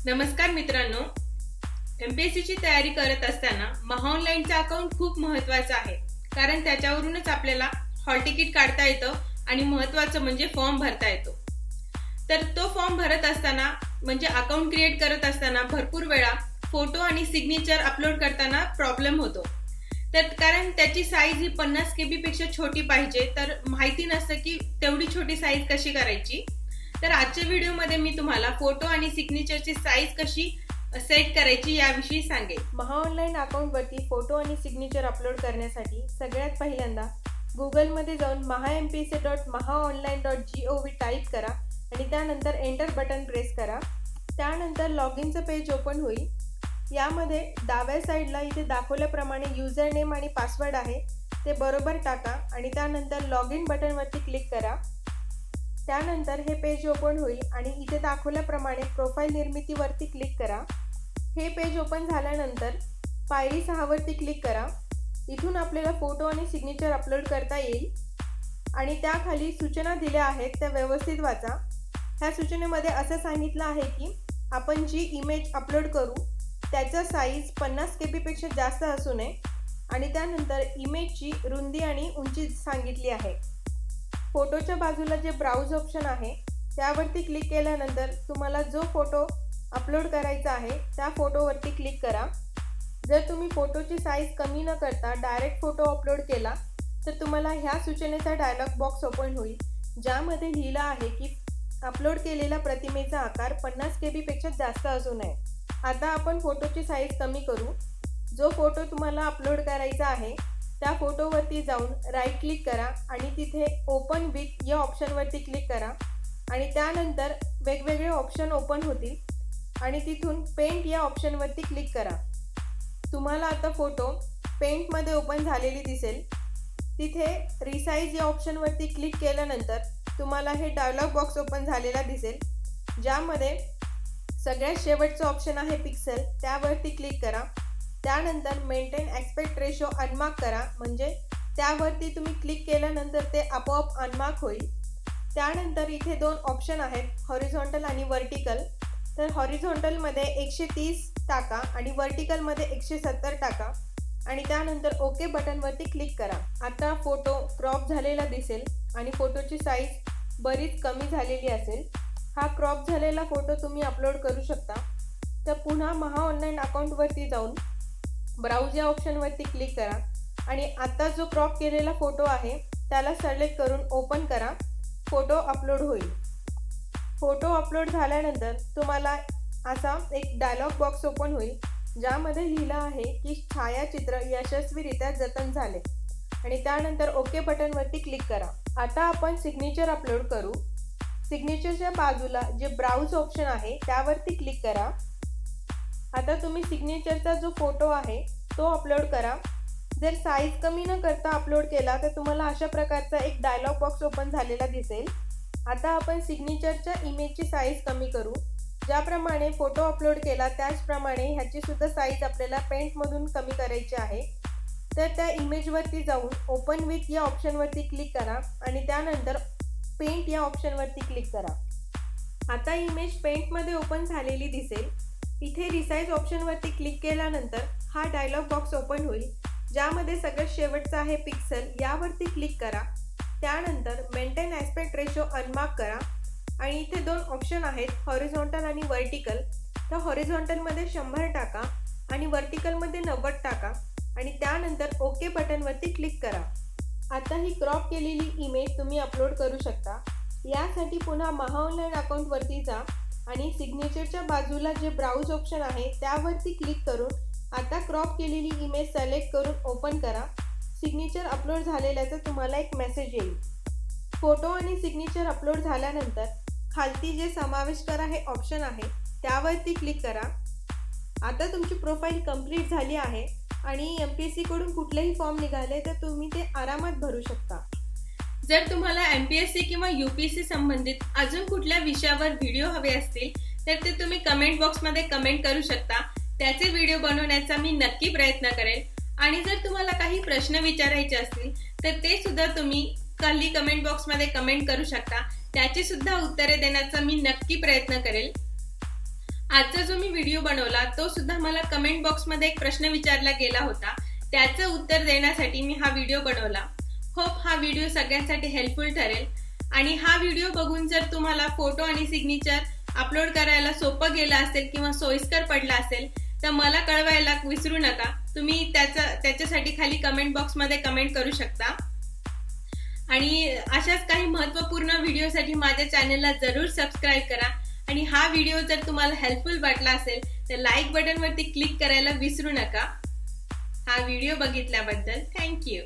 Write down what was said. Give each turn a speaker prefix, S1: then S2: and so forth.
S1: नमस्कार मित्रांनो, एमपीएससीची तयारी करत असताना महाऑनलाईनचा अकाउंट खूप महत्त्वाचा आहे. कारण त्याच्यावरूनच आपल्याला हॉल तिकीट काढता येतं आणि महत्त्वाचं म्हणजे फॉर्म भरता येतो. तर तो फॉर्म भरत असताना म्हणजे अकाउंट क्रिएट करत असताना भरपूर वेळा फोटो आणि सिग्नेचर अपलोड करताना प्रॉब्लेम होतो. तर कारण त्याची साईज ही 50 KB पेक्षा छोटी पाहिजे, तर माहिती नसतं की तेवढी छोटी साईज कशी करायची. तर आजच्या व्हिडिओमध्ये मी तुम्हाला फोटो आणि सिग्नेचरची साईज कशी सेट करायची याविषयी सांगेन.
S2: महाऑनलाईन अकाउंटवरती फोटो आणि सिग्नेचर अपलोड करण्यासाठी सगळ्यात पहिल्यांदा गुगलमध्ये जाऊन mahampc.mahaonline.gov टाईप करा आणि त्यानंतर एंटर बटन प्रेस करा. त्यानंतर लॉग इनचं पेज ओपन होईल. यामध्ये डाव्या साईडला इथे दाखवल्याप्रमाणे युजर नेम आणि पासवर्ड आहे, ते बरोबर टाका आणि त्यानंतर लॉग इन बटनवरती क्लिक करा. त्यानंतर हे पेज ओपन होईल आणि इथे दाखवल्याप्रमाणे प्रोफाईल निर्मितीवरती क्लिक करा. हे पेज ओपन झाल्यानंतर पायरी 6 वरती क्लिक करा. इथून आपल्याला फोटो आणि सिग्नेचर अपलोड करता येईल आणि त्याखाली सूचना दिल्या आहेत त्या व्यवस्थित वाचा. ह्या सूचनेमध्ये असं सांगितलं आहे की आपण जी इमेज अपलोड करू त्याचा साईज 50 KB पेक्षा जास्त असू नये आणि त्यानंतर इमेजची रुंदी आणि उंची सांगितली आहे. फोटोच्या बाजूला जे ब्राउज ऑप्शन आहे त्यावरती क्लिक केल्यानंतर तुम्हाला जो फोटो अपलोड करायचा आहे त्या फोटोवरती क्लिक करा. जर तुम्ही फोटोची साईज कमी न करता डायरेक्ट फोटो अपलोड केला तर तुम्हाला ह्या सूचनेचा डायलॉग बॉक्स ओपन होईल, ज्यामध्ये लिहिलं आहे की अपलोड केलेल्या प्रतिमेचा आकार 50 KB पेक्षा जास्त असू नये. आता आपण फोटोची साईज कमी करू. जो फोटो तुम्हाला अपलोड करायचा आहे त्या फोटोवरती जाऊन राईट क्लिक करा आणि तिथे ओपन विथ या ऑप्शनवरती क्लिक करा आणि त्यानंतर वेगवेगळे ऑप्शन ओपन होतील आणि तिथून पेंट या ऑप्शनवरती क्लिक करा. तुम्हाला आता फोटो पेंटमध्ये ओपन झालेली दिसेल. तिथे रिसाईज या ऑप्शनवरती क्लिक केल्यानंतर तुम्हाला हे डायलॉग बॉक्स ओपन झालेला दिसेल, ज्यामध्ये सगळ्यात शेवटचं ऑप्शन आहे पिक्सेल, त्यावरती क्लिक करा. त्यानंतर मेंटेन ॲस्पेक्ट रेशो अनमार्क करा, म्हणजे त्यावरती तुम्ही क्लिक केल्यानंतर ते आपोआप अनमार्क होईल. त्यानंतर इथे 2 ऑप्शन आहेत, हॉरिझॉन्टल आणि व्हर्टिकल. तर हॉरिझॉन्टलमध्ये 130 टाका आणि व्हर्टिकलमध्ये 170 टाका आणि त्यानंतर ओके बटनवरती क्लिक करा. आता फोटो क्रॉप झालेला दिसेल आणि फोटोची साईज बरीच कमी झालेली असेल. हा क्रॉप झालेला फोटो तुम्ही अपलोड करू शकता. तर पुन्हा महाऑनलाईन अकाउंटवरती जाऊन ब्राउज या ऑप्शनवरती क्लिक करा आणि आता जो क्रॉप केलेला फोटो आहे त्याला सिलेक्ट करून ओपन करा. फोटो अपलोड होईल. फोटो अपलोड झाल्यानंतर तुम्हाला असा एक डायलॉग बॉक्स ओपन होईल, ज्यामध्ये लिहिलं आहे की छायाचित्र यशस्वीरित्या जतन झाले आणि त्यानंतर ओके बटनवरती क्लिक करा. आता आपण सिग्नेचर अपलोड करू. सिग्नेचरच्या बाजूला जे ब्राउज ऑप्शन आहे त्यावरती क्लिक करा. आता तुम्ही सिग्नेचरचा जो फोटो आहे तो अपलोड करा. जर साईज कमी न करता अपलोड केला तर तुम्हाला अशा प्रकारचा एक डायलॉग बॉक्स ओपन झालेला दिसेल. आता आपण सिग्नेचरच्या इमेजची साईज कमी करू. ज्याप्रमाणे फोटो अपलोड केला त्याचप्रमाणे ह्याची सुद्धा साईज आपल्याला पेंटमधून कमी करायची आहे. तर त्या इमेजवरती जाऊन ओपन विथ या ऑप्शनवरती क्लिक करा आणि त्यानंतर पेंट या ऑप्शनवरती क्लिक करा. आता इमेज पेंटमध्ये ओपन झालेली दिसेल. इथे रिसाईज ऑप्शनवरती क्लिक केल्यानंतर हा डायलॉग बॉक्स ओपन होईल, ज्यामध्ये सगळ्यात शेवटचा आहे पिक्सेल, यावरती क्लिक करा. त्यानंतर मेंटेन ॲस्पेक्ट रेशो अनमार्क करा आणि इथे 2 ऑप्शन आहेत, हॉरिझॉन्टल आणि व्हर्टिकल. तर हॉरिझॉन्टलमध्ये 100 टाका आणि व्हर्टिकलमध्ये 90 टाका आणि त्यानंतर ओके बटनवरती क्लिक करा. आता ही क्रॉप केलेली इमेज तुम्ही अपलोड करू शकता. यासाठी पुन्हा महाऑनलाईन अकाउंटवरती जा आणि सिग्नेचरच्या बाजूला जे ब्राउज ऑप्शन आहे त्यावरती क्लिक करून आता क्रॉप केलेली इमेज सिलेक्ट करून ओपन करा. सिग्नेचर अपलोड झालेल्याचा तुम्हाला एक मेसेज येईल. फोटो आणि सिग्नेचर अपलोड झाल्यानंतर खालती जे समावेश करा हे ऑप्शन आहे त्यावरती क्लिक करा. आता तुमची प्रोफाईल कंप्लीट झाली आहे आणि एमपीएससीकडून कुठलेही फॉर्म निघाले तर तुम्ही ते आरामात भरू शकता.
S1: जर तुम्हाला एमपीएससी किंवा यूपीएससी संबंधित अजून कुठल्या विषयावर व्हिडिओ हवे असतील तर ते तुम्ही कमेंट बॉक्समध्ये कमेंट करू शकता. त्याचे व्हिडिओ बनवण्याचा मी नक्की प्रयत्न करेल. आणि जर तुम्हाला काही प्रश्न विचारायचे असतील तर ते सुद्धा तुम्ही खाली कमेंट बॉक्समध्ये कमेंट करू शकता. त्याची सुद्धा उत्तरे देण्याचा मी नक्की प्रयत्न करेल. आजचा जो मी व्हिडिओ बनवला तो सुद्धा मला कमेंट बॉक्समध्ये एक प्रश्न विचारला गेला होता, त्याचं उत्तर देण्यासाठी मी हा व्हिडिओ बनवला. होप हा व्हिडिओ सगळ्यांसाठी हेल्पफुल ठरेल. आणि हा व्हिडिओ बघून जर तुम्हाला फोटो आणि सिग्नेचर अपलोड करायला सोपं गेलं असेल किंवा सोयीस्कर पडला असेल तर मला कळवायला विसरू नका. तुम्ही त्याच्यासाठी खाली कमेंट बॉक्समध्ये कमेंट करू शकता. आणि अशाच काही महत्त्वपूर्ण व्हिडिओसाठी माझ्या चॅनलला जरूर सबस्क्राईब करा. आणि हा व्हिडिओ जर तुम्हाला हेल्पफुल वाटला असेल तर लाईक बटनवरती क्लिक करायला विसरू नका. हा व्हिडिओ बघितल्याबद्दल थँक्यू.